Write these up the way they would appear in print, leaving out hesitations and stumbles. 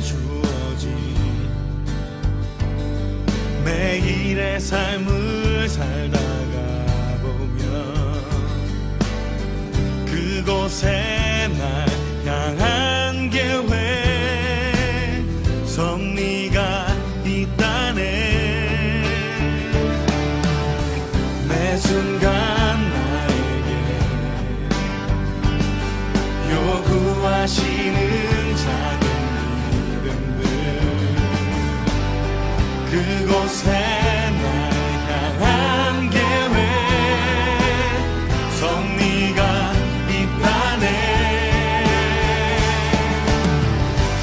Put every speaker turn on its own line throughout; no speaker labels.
주어진 매일의 삶을 살다가 보면 그곳에 날 향한 계획 섭리가 있다네. 매 순간 나에게 요구하시는 작은 믿음들 그곳에 날 향한 계획 섭리가 있다네.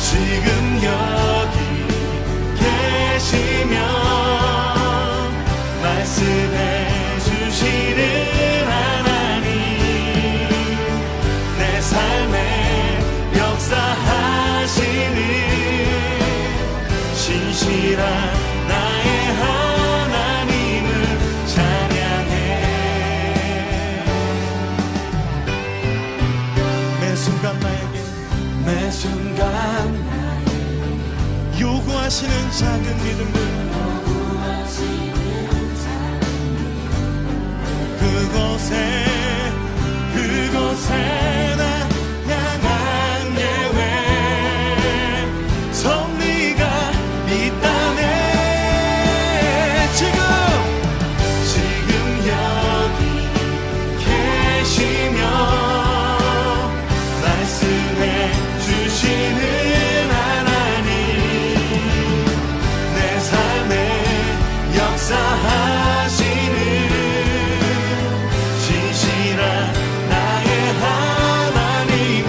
지금 여기 계시며 말씀해 주시는 하나님 내 삶에 역사하시는 신실한 나의 하나님을 찬양해. 매 순간 나에게 요구하시는 작은 믿음들 그곳에 나 향한 계획 섭리가 있다네. 지금 여기 계시며 말씀해 주시는 하나님 내 삶에 역사하시는 신실한 나의 하나님을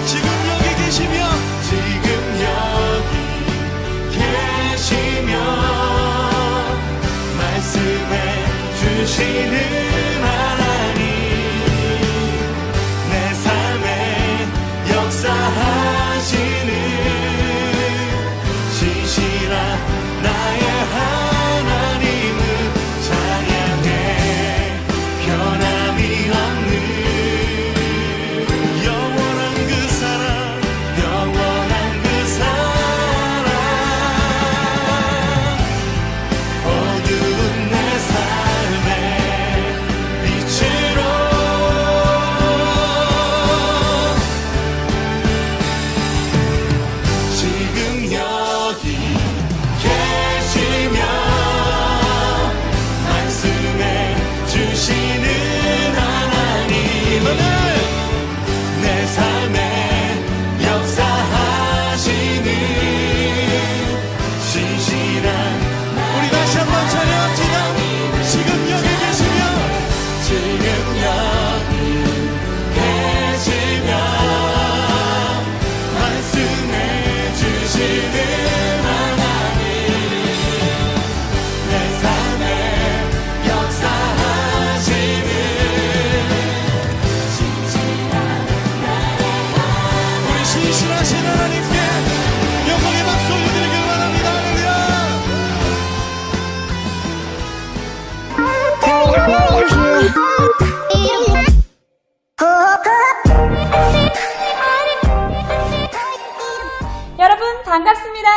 지금 여기 계시며 말씀해 주시는 하나님 내 삶에 역사하시는 신실한 나의 하나님을 찬양해. 변함이 없는 영원한 그 사랑 어두운 내 삶의 빛으로 지금 여기 계시며 말씀해 주시는 하나님 오늘 내 삶에 역사하시는 신실한 우리 다시 한번 찬양합시다. 지금 여기 계시며 말씀해 주시는 하나님 내 삶에 역사하시는 우리 신실하신 하나님께 영광의 박수 올려드리길 바랍니다.
여러분 반갑습니다.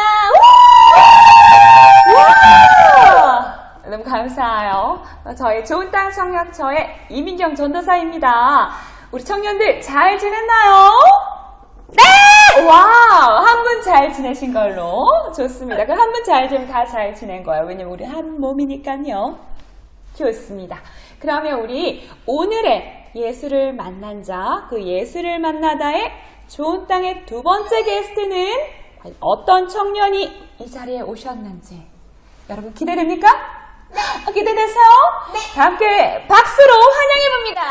너무 감사해요. 저희 좋은 땅 청약처의 이민경 전도사입니다. 우리 청년들 잘 지냈나요? 네! 와우! 한 분 잘 지내신 걸로 좋습니다. 그 한 분 잘 지내면 다 잘 지낸 거예요. 왜냐면 우리 한 몸이니까요. 좋습니다. 그러면 우리 오늘의 예수를 만난 자, 그 예수를 만나다의 좋은 땅의 두 번째 게스트는 과연 어떤 청년이 이 자리에 오셨는지 여러분 기대됩니까? 네. 기대되세요? 네. 다 함께 박수로 환영해봅니다.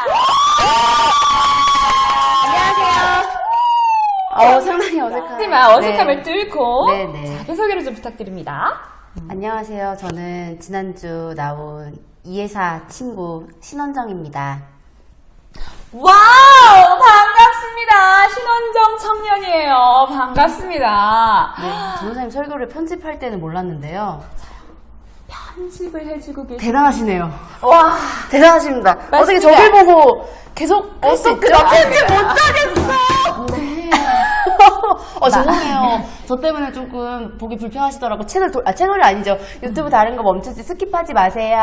안녕하세요. 상당히 어색한.
하지만 어색함을 뚫고
네네.
자기소개를 좀 부탁드립니다.
안녕하세요. 저는 지난주 나온 이예사 친구 신원정입니다.
와우! 반갑습니다. 신원정 청년이에요. 반갑습니다.
네, 전도사님 설교를 편집할 때는 몰랐는데요.
편집을 해주고 계시죠.
대단하시네요.
와,
대단하십니다.
맞습니다.
어떻게 저를 보고 계속 할 수 있죠?
편집 못하겠어!
네. 죄송해요. 저 때문에 조금 보기 불편하시더라고. 채널이 아니죠. 유튜브 다른 거 멈추지 스킵하지 마세요.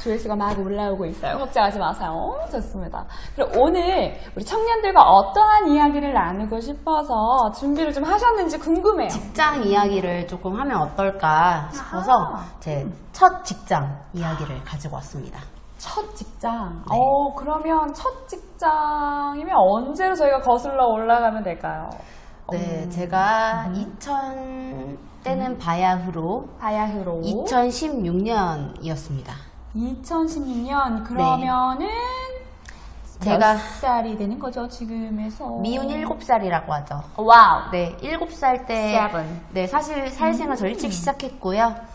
조회수가 막 올라오고 있어요. 걱정하지 마세요. 좋습니다. 그럼 오늘 우리 청년들과 어떠한 이야기를 나누고 싶어서 준비를 좀 하셨는지 궁금해요.
직장 이야기를 조금 하면 어떨까 싶어서 제 첫 직장 이야기를 가지고 왔습니다.
첫 직장.
네.
그러면 첫 직장이면 언제로 저희가 거슬러 올라가면 될까요?
네, 제가 2000 때는 바야흐로
바야흐로.
2016년이었습니다.
2016년 그러면은
제가
몇 살이 되는 거죠 지금에서?
미운 7살이라고 하죠.
와우.
네, 7살 때
Seven.
네, 사실 사회생활 저 일찍 시작했고요.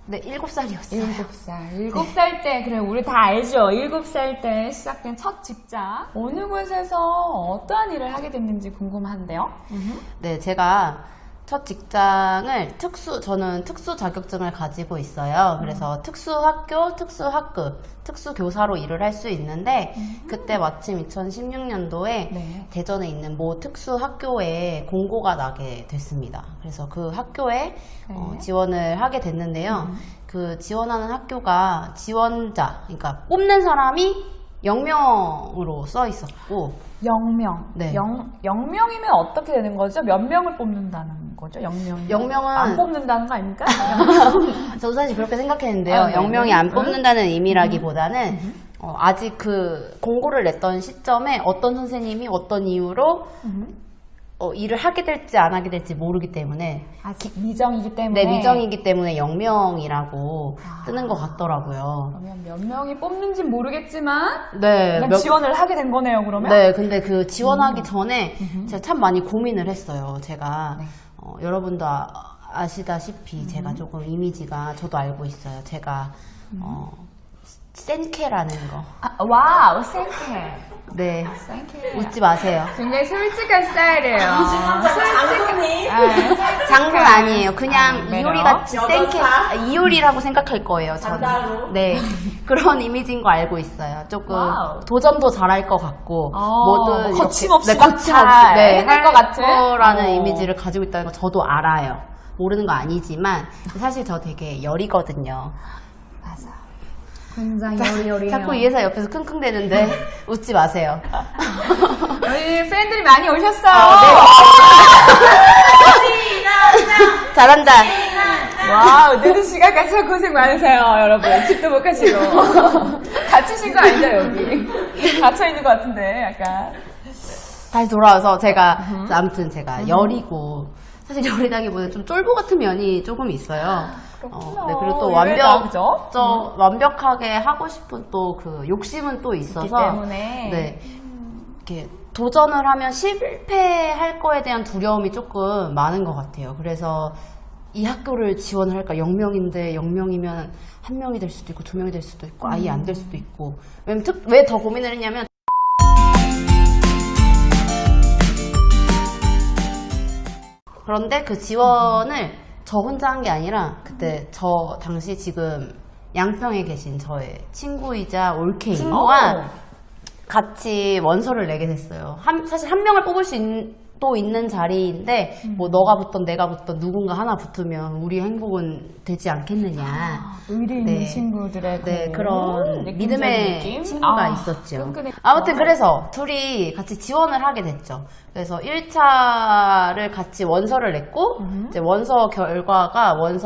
네, 7살이었어요.
7살. 7살 때, 그래, 우리 다 알죠? 7살 때 시작된 첫 직장. 어느 곳에서 어떠한 일을 하게 됐는지 궁금한데요?
네, 제가 첫 직장을 저는 특수 자격증을 가지고 있어요. 그래서 특수학교, 특수학급, 특수교사로 일을 할 수 있는데, 그때 마침 2016년도에
네.
대전에 있는 모 특수학교에 공고가 나게 됐습니다. 그래서 그 학교에
네.
지원을 하게 됐는데요. 그 지원하는 학교가 지원자, 그러니까 뽑는 사람이 0명으로 써 있었고,
0명.
네.
0명이면 어떻게 되는 거죠? 몇 명을 뽑는다는 거죠? 0명.
0명은
안 뽑는다는 거 아닙니까?
저도 사실 그렇게 생각했는데요.
아, 네.
0명이 안 뽑는다는 의미라기보다는 아직 그 공고를 냈던 시점에 어떤 선생님이 어떤 이유로 일을 하게 될지 안 하게 될지 모르기 때문에
아직 미정이기 때문에.
네, 미정이기 때문에 0명이라고 뜨는 것 같더라고요.
그러면 몇 명이 뽑는지 모르겠지만
네,
그냥 지원을 하게 된 거네요, 그러면?
네, 근데 그 지원하기 전에 제가 참 많이 고민을 했어요. 제가
네.
여러분도 아시다시피 제가 조금 이미지가 저도 알고 있어요. 제가 센케라는 거.
와우, 생캐.
네,
생캐.
웃지 마세요.
굉장히 솔직한 스타일이에요.
장군이
장군 아니에요. 그냥
매너.
이효리 같이 센케,
여전사?
이효리라고 생각할 거예요.
장다로?
저는. 네, 그런 이미지인 거 알고 있어요. 조금
와우.
도전도 잘할 것 같고, 뭐든 이렇게-
거침없이
네, 거침없이
잘
네,
해낼 것 같은?
거라는
어.
이미지를 가지고 있다는 거 저도 알아요. 모르는 거 아니지만 사실 저 되게 열이거든요.
맞아. 굉장히 여리여리해요.
자꾸 이해사 옆에서 킁킁대는데 웃지 마세요.
우리 팬들이 많이 오셨어요.
잘한다.
와우, 늦은 시간까지 참 고생 많으세요, 여러분. 집도 못 가시고. 갇히신 거 아니죠, 여기? 갇혀있는 것 같은데, 약간.
다시 돌아와서 아무튼 제가 열이고 사실 열이라기보다는 좀 쫄보 같은 면이 조금 있어요.
그렇구나.
네, 그리고 또
의외다, 그죠?
완벽하게 하고 싶은 또 그 욕심은 또 있어서
있기 때문에.
네, 이렇게 도전을 하면 실패할 거에 대한 두려움이 조금 많은 것 같아요. 그래서 이 학교를 지원을 할까? 0명인데 0명이면 1명이 될 수도 있고 2명이 될 수도 있고 아예 안 될 수도 있고. 왜 더 고민을 했냐면 그런데 그 지원을 저 혼자 한 게 아니라 그때 저 당시 지금 양평에 계신 저의 친구이자 올케이 친구가 같이 원서를 내게 됐어요. 사실 한 명을 뽑을 수 있는 자리인데 뭐 너가 붙던 내가 붙던 누군가 하나 붙으면 우리 행복은 되지 않겠느냐.
의리 있는 친구들의
네,
그
그런
느낌적인
믿음의
느낌?
친구가 있었죠.
끈끈해.
아무튼 그래서 둘이 같이 지원을 하게 됐죠. 그래서 1차를 같이 원서를 냈고 이제 원서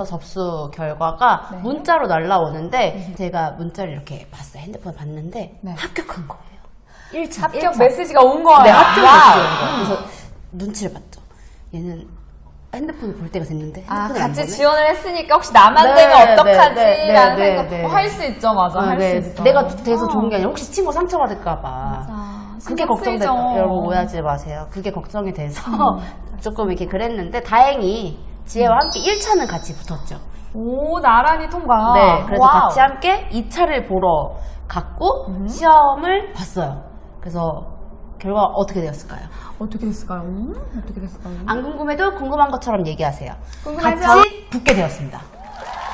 접수 결과가
네.
문자로 날라오는데 제가 문자를 이렇게 봤어요. 핸드폰 봤는데
네.
합격한 거예요. 1차
합격 메시지가 온 거예요.
네, 합격
와우.
메시지가 온 거예요. 그래서 눈치를 봤죠. 얘는 핸드폰을 볼 때가 됐는데 핸드폰을 안
같이
보네?
지원을 했으니까 혹시 나만
네,
되면 어떡하지?
네, 네,
라는
네,
생각.
네.
할 수 있죠, 맞아. 할
네,
수 있어.
내가 돼서 좋은 게 아니라 혹시 친구 상처받을까봐.
맞아.
그게
신경
걱정돼.
쓰이죠.
여러분 오해하지 마세요. 그게 걱정이 돼서 조금 이렇게 그랬는데 다행히 지혜와 함께 1차는 같이 붙었죠.
오, 나란히 통과.
네, 그래서
와우.
같이 함께 2차를 보러 갔고 시험을 봤어요. 그래서 결과 어떻게 되었을까요?
어떻게 됐을까요? 어떻게 됐을까요?
안 궁금해도 궁금한 것처럼 얘기하세요.
궁금하죠?
같이 붙게 되었습니다.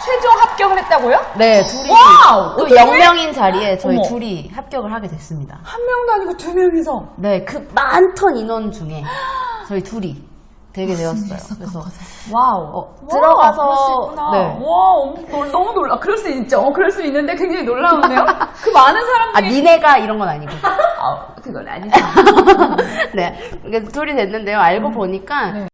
최종 합격을 했다고요?
네, 둘이
와우!
또
어떡해?
0명인 자리에 저희
어머.
둘이 합격을 하게 됐습니다.
한 명도 아니고 두 명이서.
네, 그 많던 인원 중에 저희 둘이 되게 되었어요. 그래서
와우.
들어가서
그럴 수 있구나.
네.
와, 너무 놀라. 그럴 수 있죠. 그럴 수 있는데 굉장히 놀라운데요. 그 많은 사람들이
니네가 이런 건 아니고.
그건 아니죠.
네. 그래서 둘이 됐는데요. 알고 보니까
네.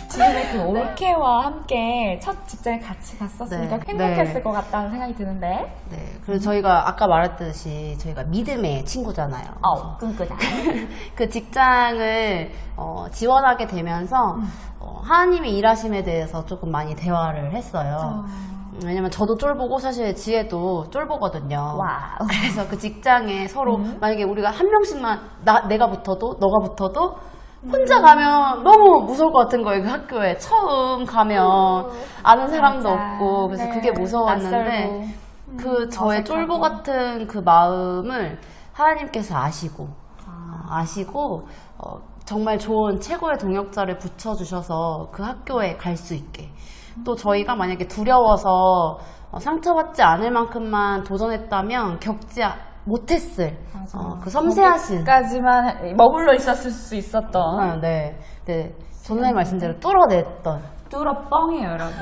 지금의 그 올케와 함께 첫 직장에 같이 갔었으니까
네.
행복했을
네.
것 같다는 생각이 드는데.
네. 그래서 저희가 아까 말했듯이 저희가 믿음의 친구잖아요.
끈끈한.
그 직장을 지원하게 되면서 하나님의 일하심에 대해서 조금 많이 대화를 했어요. 왜냐면 저도 쫄보고 사실 지혜도 쫄보거든요.
와우.
그래서 그 직장에 서로 만약에 우리가 한 명씩만 내가 붙어도 너가 붙어도 혼자 가면 너무 무서울 것 같은 거예요. 그 학교에 처음 가면 아는 사람도
맞아.
없고 그래서
네.
그게 무서웠는데
낯설고.
그 저의
어색하고.
쫄보 같은 그 마음을 하나님께서 아시고 정말 좋은 최고의 동역자를 붙여주셔서 그 학교에 갈 수 있게 또 저희가 만약에 두려워서 상처받지 않을 만큼만 도전했다면 겪지 못했을 그 섬세하신
까지만 머물러 있었을 수 있었던
네, 전사님 말씀대로 뚫어냈던
뚫어뻥이에요, 여러분.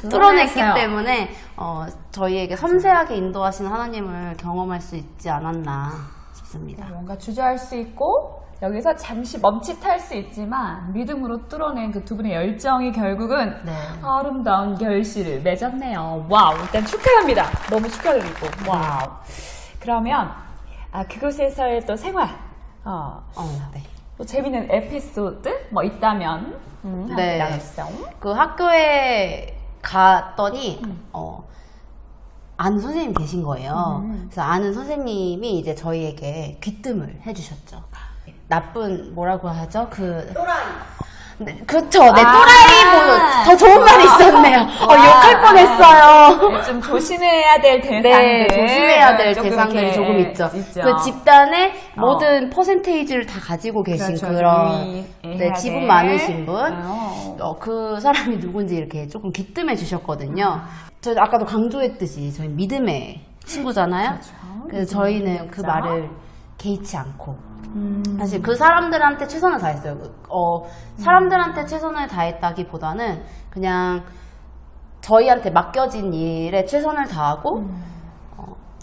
뚫어냈기 때문에 저희에게 섬세하게 인도하시는 하나님을 경험할 수 있지 않았나 싶습니다.
뭔가 주저할 수 있고 여기서 잠시 멈칫할 수 있지만 믿음으로 뚫어낸 그 두 분의 열정이 결국은
네.
아름다운 결실을 맺었네요. 와우, 일단 축하합니다. 너무 축하드리고 와우. 그러면 그곳에서의 또 생활
네.
또 재밌는 에피소드 뭐 있다면 함께
네.
나눠주세요.
그 학교에 갔더니 아는 선생님이 계신 거예요. 그래서 아는 선생님이 이제 저희에게 귀뜸을 해주셨죠. 나쁜 뭐라고 하죠? 또라이. 네, 그쵸. 네, 또라이보다 더 좋은 말이 있었네요. 욕할 뻔했어요.
좀 조심해야 될 대상들.
네, 조심해야 될
조금
대상들이
이렇게
조금 있죠.
있죠.
그 집단의 모든 퍼센테이지를 다 가지고 계신
그렇죠.
그런
유의해야
지분
될.
많은 분. 그 사람이 누군지 이렇게 조금 귀뜸해 주셨거든요. 저희 아까도 강조했듯이 저희 믿음의 친구잖아요.
그렇죠.
그래서 저희는 그
진짜.
말을 개의치 않고 사실 그 사람들한테 최선을 다했어요. 사람들한테 최선을 다했다기보다는 그냥 저희한테 맡겨진 일에 최선을 다하고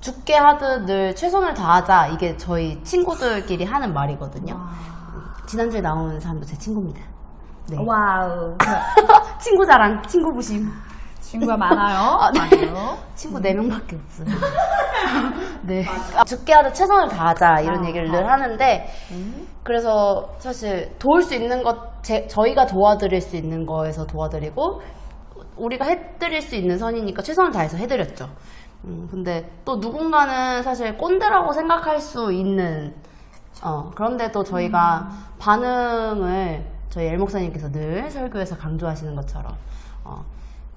죽게 하듯 늘 최선을 다하자. 이게 저희 친구들끼리 하는 말이거든요. 지난주에 나온 사람도 제 친구입니다. 네.
와우.
친구 자랑, 친구 부심.
친구가 많아요.
네.
많아요.
친구 4명밖에 없어요. 네. 죽게 하듯 최선을 다하자 이런 얘기를 늘 하는데 그래서 사실 도울 수 있는 것 저희가 도와드릴 수 있는 거에서 도와드리고 우리가 해드릴 수 있는 선이니까 최선을 다해서 해드렸죠. 근데 또 누군가는 사실 꼰대라고 생각할 수 있는 그런데도 저희가 반응을 저희 엘 목사님께서 늘 설교에서 강조하시는 것처럼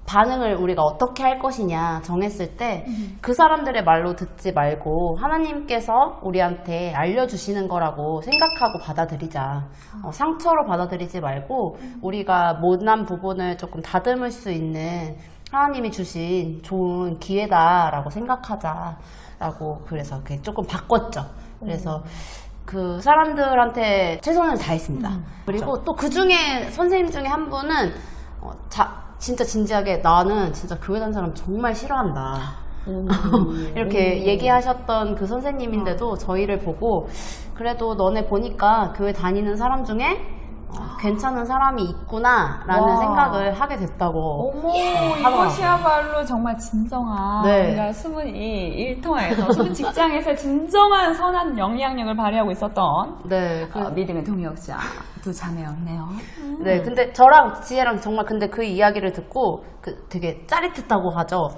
반응을 우리가 어떻게 할 것이냐 정했을 때 그 사람들의 말로 듣지 말고 하나님께서 우리한테 알려주시는 거라고 생각하고 받아들이자. 상처로 받아들이지 말고 우리가 못난 부분을 조금 다듬을 수 있는 하나님이 주신 좋은 기회다라고 생각하자라고 그래서 그렇게 조금 바꿨죠. 그래서 그 사람들한테 최선을 다했습니다. 그리고 또 그 중에 선생님 중에 한 분은 진짜 진지하게 나는 진짜 교회 다니는 사람 정말 싫어한다. 이렇게 얘기하셨던 그 선생님인데도 저희를 보고 그래도 너네 보니까 교회 다니는 사람 중에 괜찮은 사람이 있구나 라는 생각을 하게 됐다고.
어머, 이것이야말로 정말 진정한 우리가 숨은 이 일터에서 숨은 직장에서 진정한 선한 영향력을 발휘하고 있었던 믿음의 동역자 두 자매였네요.
네, 근데 저랑 지혜랑 정말 근데 그 이야기를 듣고 되게 짜릿했다고 하죠.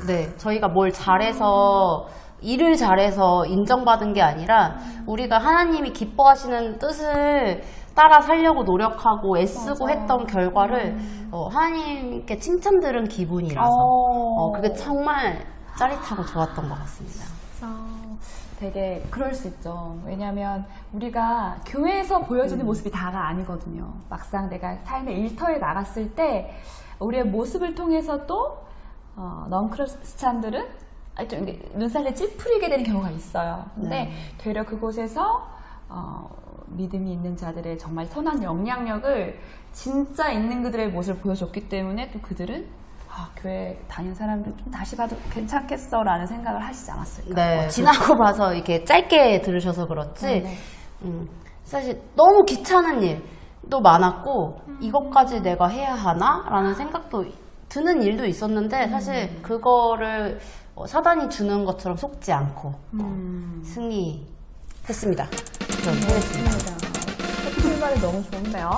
네, 저희가 뭘 잘해서 일을 잘해서 인정받은 게 아니라 우리가 하나님이 기뻐하시는 뜻을 따라 살려고 노력하고 애쓰고 했던 결과를 하나님께 칭찬 들은 기분이라서 그게 정말 짜릿하고 좋았던 것 같습니다.
되게 그럴 수 있죠. 왜냐하면 우리가 교회에서 보여주는 모습이 다가 아니거든요. 막상 내가 삶의 일터에 나갔을 때 우리의 모습을 통해서 또 넌크리스찬들은 좀 눈살을 찌푸리게 되는 경우가 있어요. 근데 되려 그곳에서 믿음이 있는 자들의 정말 선한 영향력을 진짜 있는 그들의 모습을 보여줬기 때문에 또 그들은 교회 다니는 사람들 좀 다시 봐도 괜찮겠어라는 생각을 하시지 않았을까?
네, 지나고 봐서 이렇게 짧게 들으셔서 그렇지 사실 너무 귀찮은 일도 많았고 이것까지 내가 해야 하나? 라는 생각도 드는 일도 있었는데 사실 그거를 사단이 주는 것처럼 속지 않고 승리했습니다. 그럼 해냈습니다.
출발이 너무 좋은데요?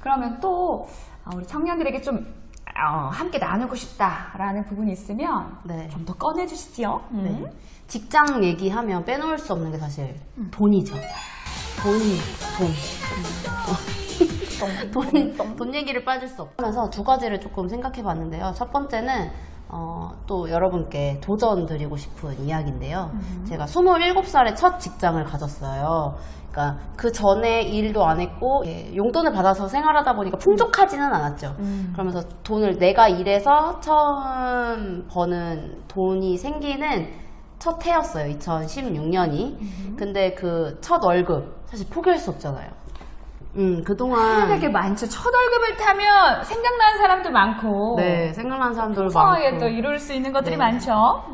그러면 또 우리 청년들에게 좀 함께 나누고 싶다라는 부분이 있으면 좀 더 꺼내주시지요.
네. 직장 얘기하면 빼놓을 수 없는 게 사실 돈이죠. 돈 얘기를 빠질 수 없고 하면서 두 가지를 조금 생각해 봤는데요. 첫 번째는 또 여러분께 도전 드리고 싶은 이야기인데요. 제가 27살에 첫 직장을 가졌어요. 그러니까 그 전에 일도 안 했고 용돈을 받아서 생활하다 보니까 풍족하지는 않았죠. 그러면서 돈을 내가 일해서 처음 버는 돈이 생기는 첫 해였어요. 2016년이. 근데 그 첫 월급 사실 포기할 수 없잖아요. 그동안
되게 많죠. 첫 월급을 타면 생각나는 사람도 많고
네, 생각나는 사람들
풍성하게
많고
또 이룰 수 있는 것들이
네.
많죠.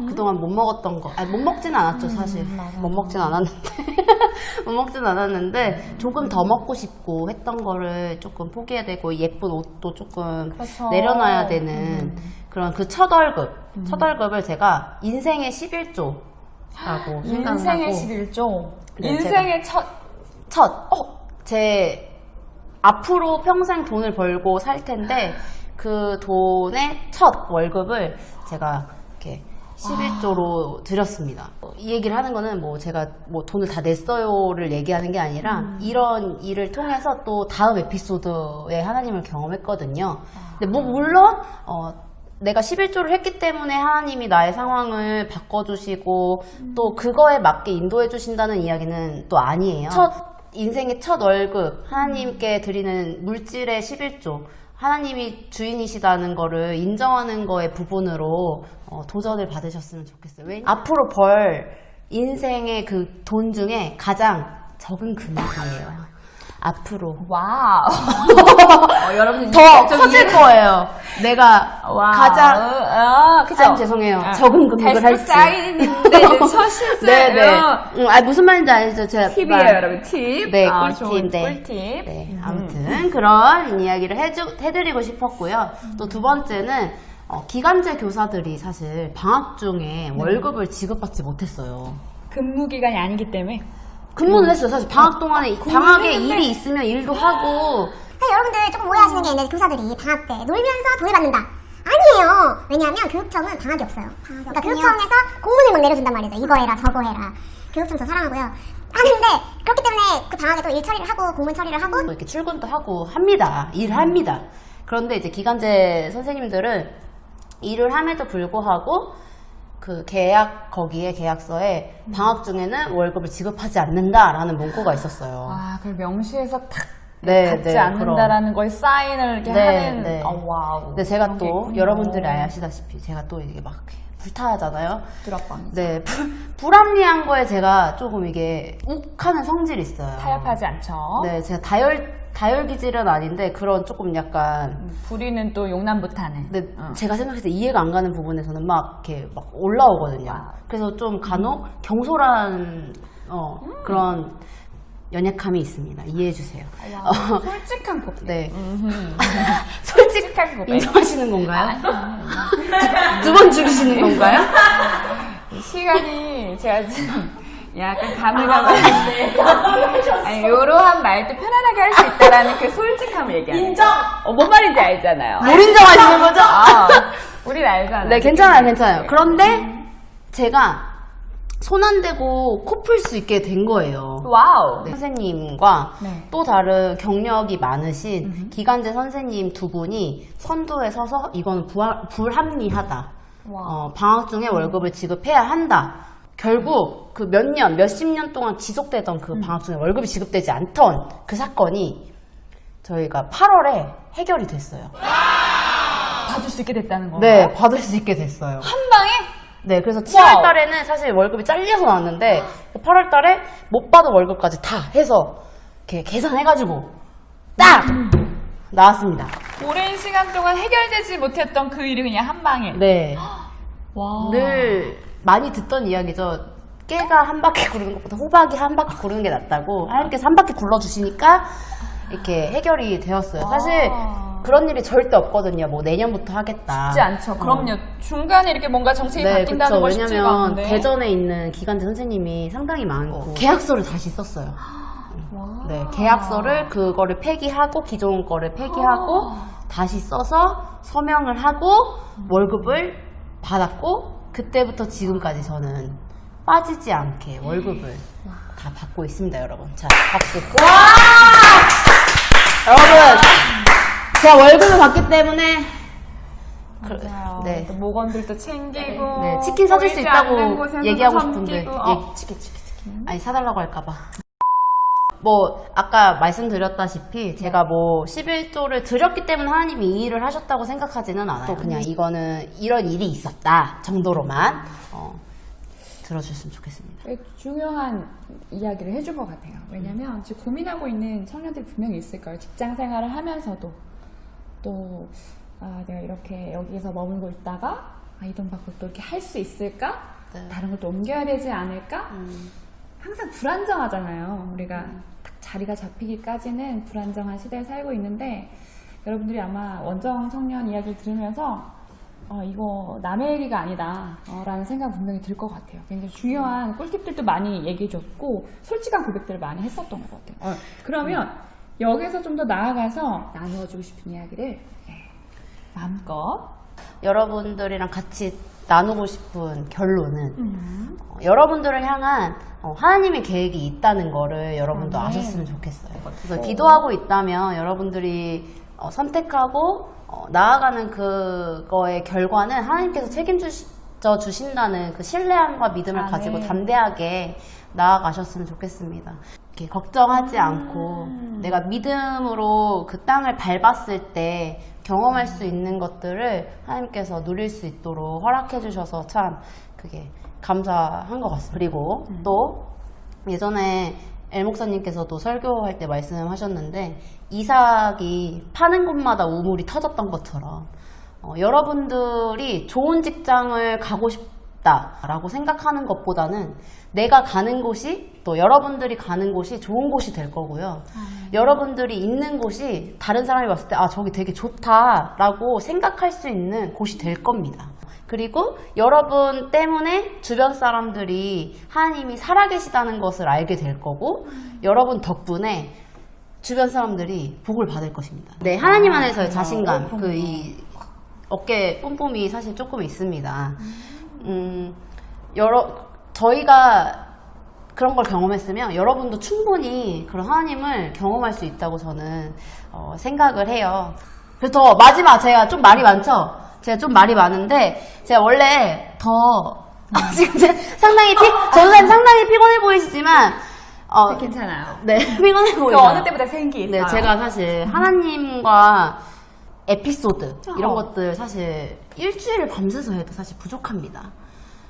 그동안 못 먹었던 거, 못 먹진 않았죠, 사실. 못 먹진 않았는데. 못 먹진 않았는데, 조금 더 먹고 싶고 했던 거를 조금 포기해야 되고, 예쁜 옷도 조금
그렇죠.
내려놔야 되는 그런 그 첫 월급. 첫 월급을 제가 인생의 11조라고 생각하고.
인생의 11조.
네,
인생의
제 앞으로 평생 돈을 벌고 살 텐데 그 돈의 첫 월급을 제가 이렇게 11조로 드렸습니다. 이 얘기를 하는 거는 제가 돈을 다 냈어요를 얘기하는 게 아니라 이런 일을 통해서 또 다음 에피소드에 하나님을 경험했거든요. 근데 물론 내가 11조를 했기 때문에 하나님이 나의 상황을 바꿔주시고 또 그거에 맞게 인도해 주신다는 이야기는 또 아니에요. 인생의 첫 월급, 하나님께 드리는 물질의 11조, 하나님이 주인이시다는 거를 인정하는 거의 부분으로 도전을 받으셨으면 좋겠어요. 앞으로 벌 인생의 그 돈 중에 가장 적은 금액이에요. 앞으로.
와우. 여러분
더 커질 거예요. 내가 가장
그죠?
죄송해요. 적은 금액을 할지.
사인인데 첫 실수.
네네. 무슨 말인지 알죠? 제가
팁이에요, 여러분. 팁.
네,
좋은
꿀팁. 네.
꿀팁.
네, 아무튼 그런 이야기를 해드리고 싶었고요. 또 두 번째는 기간제 교사들이 사실 방학 중에 월급을 지급받지 못했어요.
근무 기간이 아니기 때문에.
근무는 했어요. 사실 방학 동안에 방학에 일이 있으면 일도 하고.
사실 여러분들 조금 오해하시는 게 있는데 교사들이 방학 때 놀면서 돈을 받는다. 아니에요. 왜냐하면 교육청은 방학이 없어요. 그러니까 교육청에서 공문을 막 내려준단 말이죠. 이거 해라 저거 해라. 교육청 저 사랑하고요. 하는데 그렇기 때문에 그 방학에 또 일 처리를 하고 공문 처리를 하고
이렇게 출근도 하고 합니다. 일을 합니다. 그런데 이제 기간제 선생님들은 일을 함에도 불구하고 그 거기에 계약서에 방학 중에는 월급을 지급하지 않는다라는 문구가 있었어요.
그걸 명시해서 탁
네,
받지 않는다라는 거에 사인을 이렇게 하는.
네.
와우.
근데 제가 또 여러분들이 아시다시피 제가 또 이게 막 불타하잖아요.
불합방.
네, 불합리한 거에 제가 조금 이게 욱하는 성질이 있어요.
타협하지 않죠.
네, 제가 다혈 기질은 아닌데 그런 조금 약간
불의는 또 용납 못하는.
근데 제가 생각했을 때 이해가 안 가는 부분에서는 막 이렇게 막 올라오거든요. 그래서 좀 간혹 경솔한 그런 연약함이 있습니다. 이해해 주세요.
솔직한 고백.
네.
솔직한 고백.
인정하시는 건가요? 두 번 죽이시는 건가요?
시간이 제가 지금 약간 가물가물한데 아니 요러한 말도 편안하게 할 수 있다라는 그 솔직함을 얘기하는 인정! 뭔 말인지 알잖아요.
뭘 인정하시는 거죠?
우린 알잖아요.
네, 괜찮아요. 그런데 제가 손 안 대고 코 풀 수 있게 된 거예요.
와우.
네. 선생님과
네.
또 다른 경력이 많으신 기간제 선생님 두 분이 선두에 서서 이건 불합리하다. 방학 중에 월급을 지급해야 한다. 결국 그 몇십 년 동안 지속되던 그 방학 중에 월급이 지급되지 않던 그 사건이 저희가 8월에 해결이 됐어요.
받을 수 있게 됐다는 건가요?
네, 받을 수 있게 됐어요.
한 방에?
네, 그래서 7월 달에는 사실 월급이 잘려서 나왔는데 8월 달에 못 받은 월급까지 다 해서 이렇게 계산해가지고 딱 나왔습니다.
오랜 시간 동안 해결되지 못했던 그 일이 그냥 한 방에.
네.
와.
늘 많이 듣던 이야기죠. 깨가 한 바퀴 구르는 것보다 호박이 한 바퀴 구르는 게 낫다고 하나님께서 한 바퀴 굴러주시니까 이렇게 해결이 되었어요. 사실 그런 일이 절대 없거든요. 뭐 내년부터 하겠다.
쉽지 않죠. 그럼요. 중간에 이렇게 뭔가 정책이 바뀐다는 거 쉽지가
왜냐면
않은데.
대전에 있는 기간제 선생님이 상당히 많고 계약서를 다시 썼어요. 네, 계약서를 그거를 폐기하고 기존 거를 폐기하고 다시 써서 서명을 하고 월급을 받았고 그때부터 지금까지 저는 빠지지 않게 월급을 다 받고 있습니다, 여러분. 자, 박수. 여러분, 제가 월급을 받기 때문에
맞아요.
네.
또 모건들도 챙기고.
네, 치킨 사줄 수
보이지 않는
있다고
곳에서도
얘기하고 싶은데
섬기고.
치킨. 아니 사달라고 할까봐. 뭐 아까 말씀드렸다시피 제가 뭐 11조를 드렸기 때문에 하나님이 이 일을 하셨다고 생각하지는 않아요. 또 그냥 이거는 이런 일이 있었다 정도로만 들어주셨으면 좋겠습니다.
중요한 이야기를 해준 것 같아요. 왜냐면 지금 고민하고 있는 청년들이 분명히 있을 거예요. 직장 생활을 하면서도 또 내가 이렇게 여기에서 머물고 있다가 이 돈 받고 또 이렇게 할 수 있을까?
네.
다른 것도 옮겨야 되지 않을까? 항상 불안정하잖아요. 우리가 딱 자리가 잡히기까지는 불안정한 시대에 살고 있는데 여러분들이 아마 원정 청년 이야기를 들으면서 이거 남의 얘기가 아니다 라는 생각 분명히 들 것 같아요. 굉장히 중요한 꿀팁들도 많이 얘기해줬고 솔직한 고백들을 많이 했었던 것 같아요. 그러면 여기서 좀 더 나아가서 나누어주고 싶은 이야기를 마음껏
여러분들이랑 같이 나누고 싶은 결론은 여러분들을 향한 하나님의 계획이 있다는 거를 여러분도 아셨으면 좋겠어요. 그래서 기도하고 있다면 여러분들이 선택하고 나아가는 그거의 결과는 하나님께서 책임져 주신다는 그 신뢰함과 믿음을 가지고 담대하게 나아가셨으면 좋겠습니다. 이렇게 걱정하지 않고 내가 믿음으로 그 땅을 밟았을 때 경험할 수 있는 것들을 하나님께서 누릴 수 있도록 허락해 주셔서 참 그게 감사한 것 같습니다. 그리고 또 예전에 엘 목사님께서도 설교할 때 말씀하셨는데 이삭이 파는 곳마다 우물이 터졌던 것처럼 여러분들이 좋은 직장을 가고 싶다라고 생각하는 것보다는 내가 가는 곳이 또 여러분들이 가는 곳이 좋은 곳이 될 거고요. 여러분들이 있는 곳이 다른 사람이 봤을 때 저기 되게 좋다라고 생각할 수 있는 곳이 될 겁니다. 그리고 여러분 때문에 주변 사람들이 하나님이 살아계시다는 것을 알게 될 거고 여러분 덕분에 주변 사람들이 복을 받을 것입니다. 네, 하나님 안에서의 자신감, 이 어깨 뿜뿜이 사실 조금 있습니다. 저희가 그런 걸 경험했으면 여러분도 충분히 그런 하나님을 경험할 수 있다고 저는 생각을 해요. 그래서 더 마지막 제가 좀 말이 많죠? 제가 좀 말이 많은데 제가 원래 지금 저는 상당히 피곤해 보이시지만
괜찮아요.
네, 피곤해
그
보이죠?
어느 때보다 생기 있어요.
네, 제가 사실 하나님과 에피소드 이런 것들 사실 일주일을 밤새서 해도 사실 부족합니다.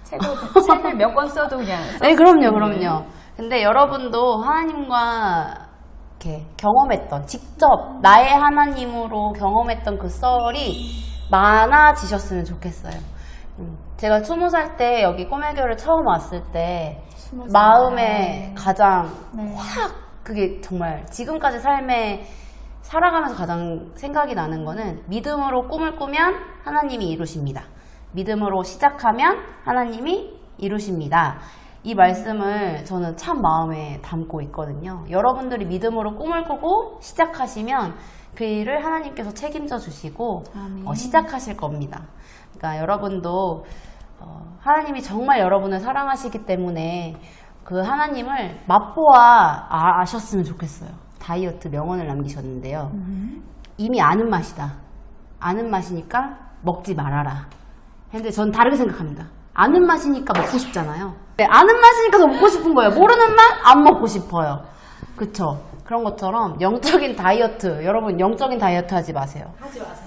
책을 몇 권 써도 그냥.
네, 그럼요. 근데 여러분도 하나님과 이렇게 경험했던, 직접 나의 하나님으로 경험했던 그 썰이 많아지셨으면 좋겠어요. 제가 20살 때 여기 꼬매교를 처음 왔을 때 마음에 가장 확 그게 정말 지금까지 삶에 살아가면서 가장 생각이 나는 거는 믿음으로 꿈을 꾸면 하나님이 이루십니다. 믿음으로 시작하면 하나님이 이루십니다. 이 말씀을 저는 참 마음에 담고 있거든요. 여러분들이 믿음으로 꿈을 꾸고 시작하시면 그 일을 하나님께서 책임져 주시고 시작하실 겁니다. 그러니까 여러분도 하나님이 정말 여러분을 사랑하시기 때문에 그 하나님을 맛보아 아셨으면 좋겠어요. 다이어트 명언을 남기셨는데요. 이미 아는 맛이다. 아는 맛이니까 먹지 말아라. 근데 전 다르게 생각합니다. 아는 맛이니까 먹고 싶잖아요. 네, 아는 맛이니까 더 먹고 싶은 거예요. 모르는 맛 안 먹고 싶어요. 그쵸? 그런 것처럼 영적인 다이어트, 여러분 영적인 다이어트 하지 마세요.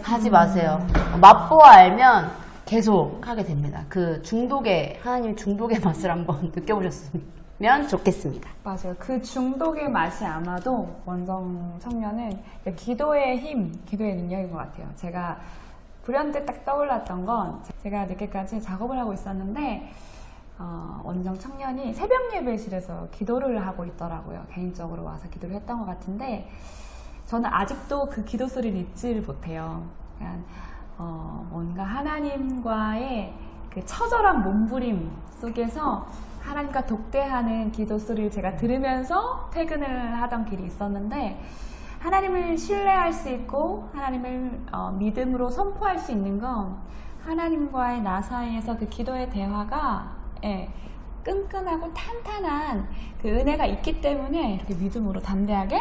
하지 마세요. 맛보아 알면 계속 하게 됩니다. 그 중독의, 하나님 중독의 맛을 한번 느껴보셨으면 좋겠습니다.
맞아요. 그 중독의 맛이 아마도 원정 청년은 기도의 힘, 기도의 능력인 것 같아요. 제가 불현듯 딱 떠올랐던 건 제가 늦게까지 작업을 하고 있었는데 원정 청년이 새벽 예배실에서 기도를 하고 있더라고요. 개인적으로 와서 기도를 했던 것 같은데 저는 아직도 그 기도 소리를 잊지를 못해요. 그냥 뭔가 하나님과의 그 처절한 몸부림 속에서 하나님과 독대하는 기도 소리를 제가 들으면서 퇴근을 하던 길이 있었는데 하나님을 신뢰할 수 있고 하나님을 믿음으로 선포할 수 있는 건 하나님과의 나 사이에서 그 기도의 대화가 끈끈하고 탄탄한 그 은혜가 있기 때문에 이렇게 믿음으로 담대하게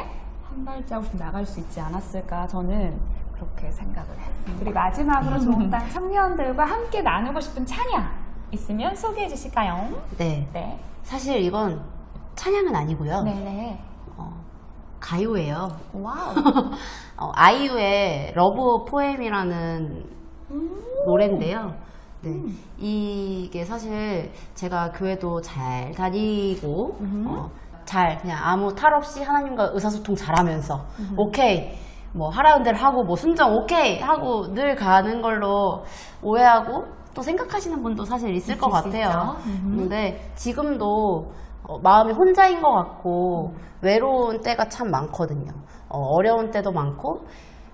한 발자국씩 나갈 수 있지 않았을까 저는 그렇게 생각을 해요. 우리 마지막으로 좋은 땅 청년들과 함께 나누고 싶은 찬양 있으면 소개해 주실까요?
네.
네.
사실 이건 찬양은 아니고요.
네네.
가요예요.
와우.
아이유의 러브 포엠이라는 노래인데요. 네. 이게 사실 제가 교회도 잘 다니고, 잘 그냥 아무 탈 없이 하나님과 의사소통 잘하면서, 오케이. 뭐 하라는 대로 하고, 뭐 순정 오케이 하고 늘 가는 걸로 오해하고 또 생각하시는 분도 사실 있을 것 같아요. 근데 지금도 마음이 혼자인 것 같고 외로운 때가 참 많거든요. 어려운 때도 많고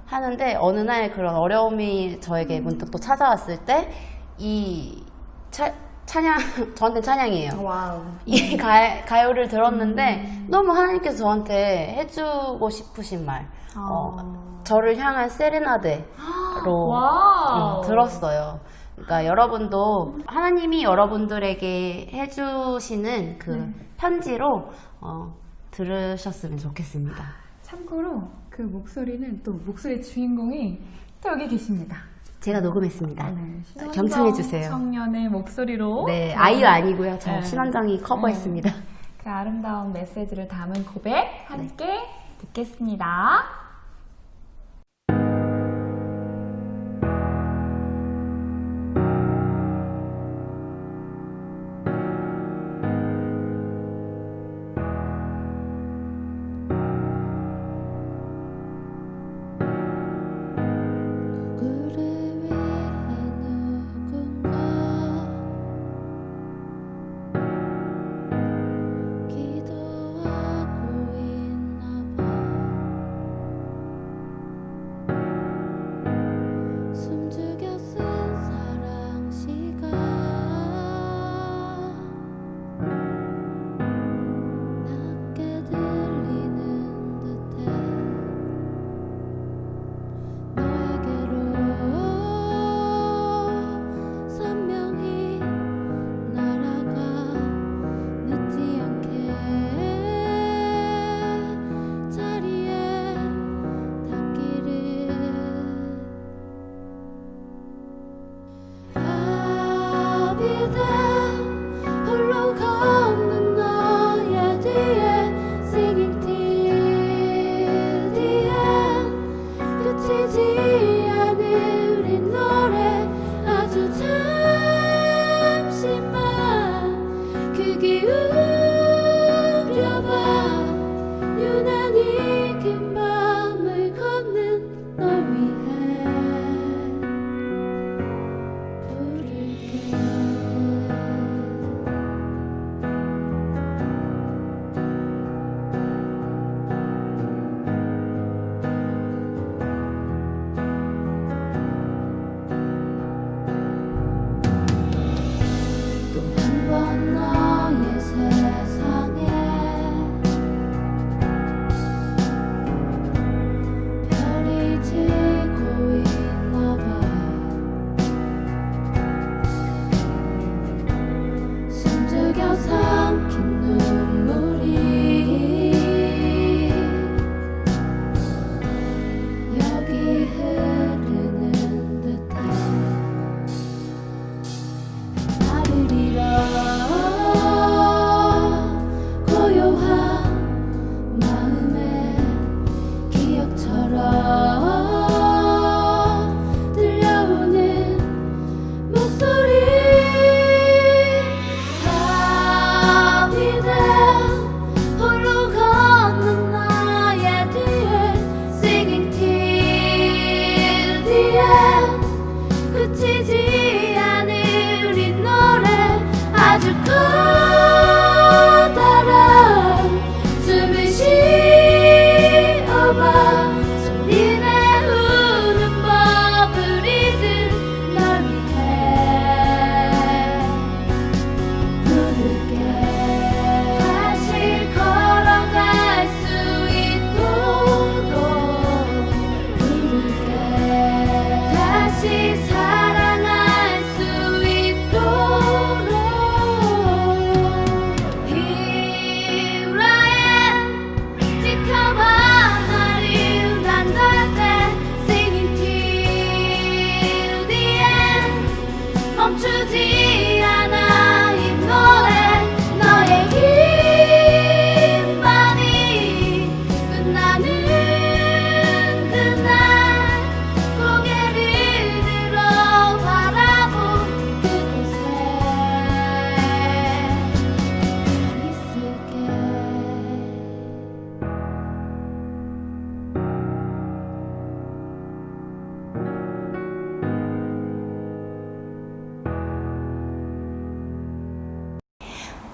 하는데 어느 날 그런 어려움이 저에게 문득 또 찾아왔을 때 이 찬양, 저한테 찬양이에요.
와우.
이 가요를 들었는데 너무 하나님께서 저한테 해주고 싶으신 말, 저를 향한 세레나데로
와우.
들었어요. 그러니까 여러분도 하나님이 여러분들에게 해주시는 그 편지로 들으셨으면 좋겠습니다.
참고로 그 목소리는 또 목소리의 주인공이 또 여기 계십니다.
제가 녹음했습니다.
네,
경청해주세요.
청년의 목소리로.
네, 아이유 아니고요. 저
네.
신원정이 커버했습니다.
그 아름다운 메시지를 담은 고백 함께 듣겠습니다.
또 한 번 너의 새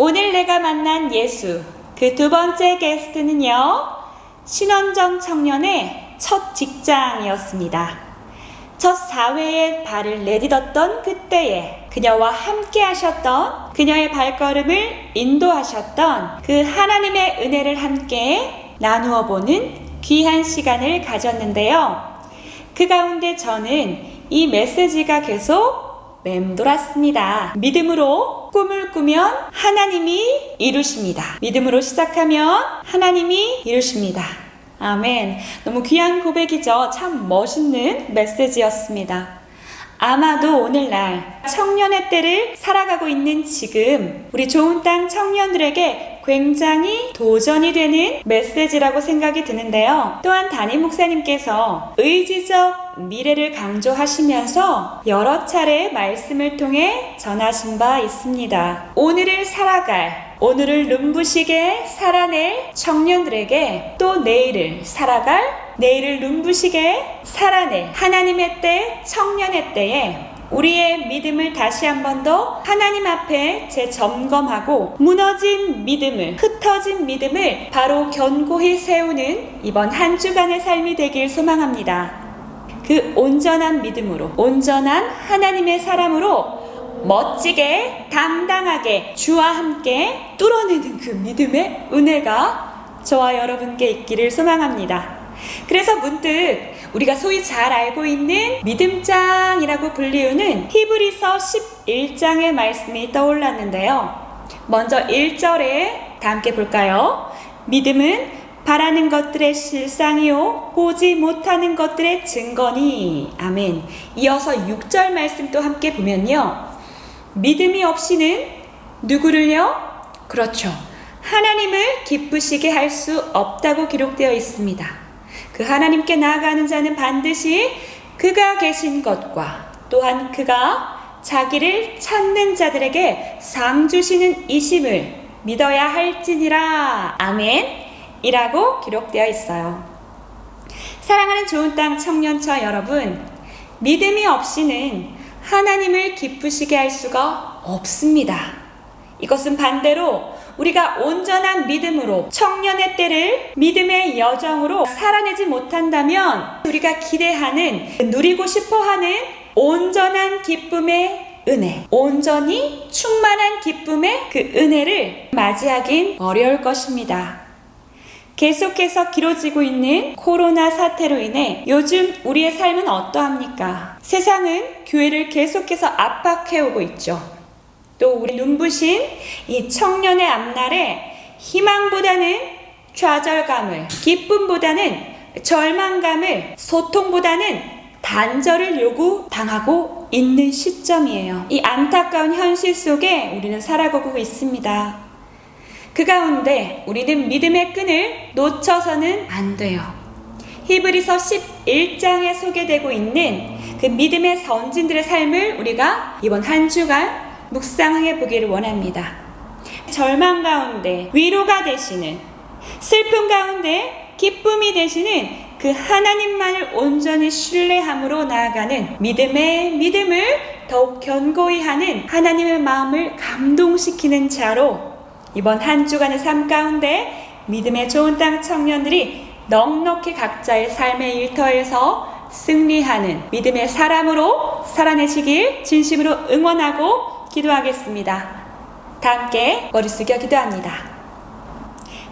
오늘 내가 만난 예수, 그 두 번째 게스트는요, 신원정 청년의 첫 직장이었습니다. 첫 사회에 발을 내딛었던 그때에 그녀와 함께 하셨던, 그녀의 발걸음을 인도하셨던 그 하나님의 은혜를 함께 나누어 보는 귀한 시간을 가졌는데요. 그 가운데 저는 이 메시지가 계속 맴돌았습니다. 믿음으로 꿈을 꾸면 하나님이 이루십니다. 믿음으로 시작하면 하나님이 이루십니다. 아멘. 너무 귀한 고백이죠. 참 멋있는 메시지였습니다. 아마도 오늘날 청년의 때를 살아가고 있는 지금 우리 좋은 땅 청년들에게 굉장히 도전이 되는 메시지라고 생각이 드는데요. 또한 담임 목사님께서 의지적 미래를 강조하시면서 여러 차례 말씀을 통해 전하신 바 있습니다. 오늘을 살아갈, 오늘을 눈부시게 살아낼 청년들에게 또 내일을 살아갈, 내일을 눈부시게 살아낼 하나님의 때, 청년의 때에 우리의 믿음을 다시 한 번 더 하나님 앞에 재점검하고 무너진 믿음을, 흩어진 믿음을 바로 견고히 세우는 이번 한 주간의 삶이 되길 소망합니다. 그 온전한 믿음으로, 온전한 하나님의 사람으로 멋지게, 당당하게 주와 함께 뚫어내는 그 믿음의 은혜가 저와 여러분께 있기를 소망합니다. 그래서 문득 우리가 소위 잘 알고 있는 믿음장이라고 불리우는 히브리서 11장의 말씀이 떠올랐는데요. 먼저 1절에 다 함께 볼까요? 믿음은 바라는 것들의 실상이요 보지 못하는 것들의 증거니. 아멘. 이어서 6절 말씀 또 함께 보면요, 믿음이 없이는 누구를요? 그렇죠, 하나님을 기쁘시게 할 수 없다고 기록되어 있습니다. 그 하나님께 나아가는 자는 반드시 그가 계신 것과 또한 그가 자기를 찾는 자들에게 상 주시는 이심을 믿어야 할지니라. 아멘 이라고 기록되어 있어요. 사랑하는 좋은 땅 청년처 여러분, 믿음이 없이는 하나님을 기쁘시게 할 수가 없습니다. 이것은 반대로 우리가 온전한 믿음으로 청년의 때를 믿음의 여정으로 살아내지 못한다면 우리가 기대하는, 누리고 싶어하는 온전한 기쁨의 은혜, 온전히 충만한 기쁨의 그 은혜를 맞이하긴 어려울 것입니다. 계속해서 길어지고 있는 코로나 사태로 인해 요즘 우리의 삶은 어떠합니까? 세상은 교회를 계속해서 압박해오고 있죠. 또 우리 눈부신 이 청년의 앞날에 희망보다는 좌절감을, 기쁨보다는 절망감을, 소통보다는 단절을 요구당하고 있는 시점이에요. 이 안타까운 현실 속에 우리는 살아가고 있습니다. 그 가운데 우리는 믿음의 끈을 놓쳐서는 안 돼요. 히브리서 11장에 소개되고 있는 그 믿음의 선진들의 삶을 우리가 이번 한 주간 묵상해 보기를 원합니다. 절망 가운데 위로가 되시는, 슬픔 가운데 기쁨이 되시는 그 하나님만을 온전히 신뢰함으로 나아가는 믿음의 믿음을 더욱 견고히 하는 하나님의 마음을 감동시키는 자로 이번 한 주간의 삶 가운데 믿음의 좋은 땅 청년들이 넉넉히 각자의 삶의 일터에서 승리하는 믿음의 사람으로 살아내시길 진심으로 응원하고 기도하겠습니다. 다 함께 머리 숙여 기도합니다.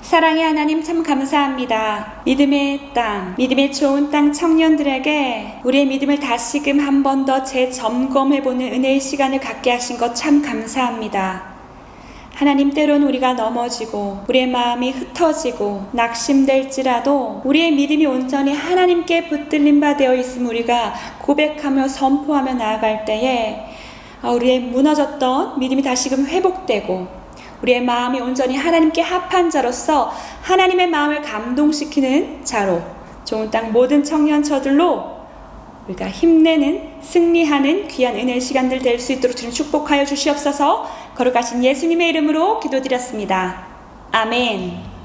사랑의 하나님, 참 감사합니다. 믿음의 땅, 믿음의 좋은 땅 청년들에게 우리의 믿음을 다시금 한 번 더 재점검해보는 은혜의 시간을 갖게 하신 것 참 감사합니다. 하나님, 때론 우리가 넘어지고 우리의 마음이 흩어지고 낙심될지라도 우리의 믿음이 온전히 하나님께 붙들린 바 되어 있음 우리가 고백하며 선포하며 나아갈 때에 우리의 무너졌던 믿음이 다시금 회복되고 우리의 마음이 온전히 하나님께 합한 자로서 하나님의 마음을 감동시키는 자로 좋은 땅 모든 청년처들로 우리가 힘내는, 승리하는 귀한 은혜의 시간들 될 수 있도록 주님 축복하여 주시옵소서. 거룩하신 예수님의 이름으로 기도드렸습니다. 아멘.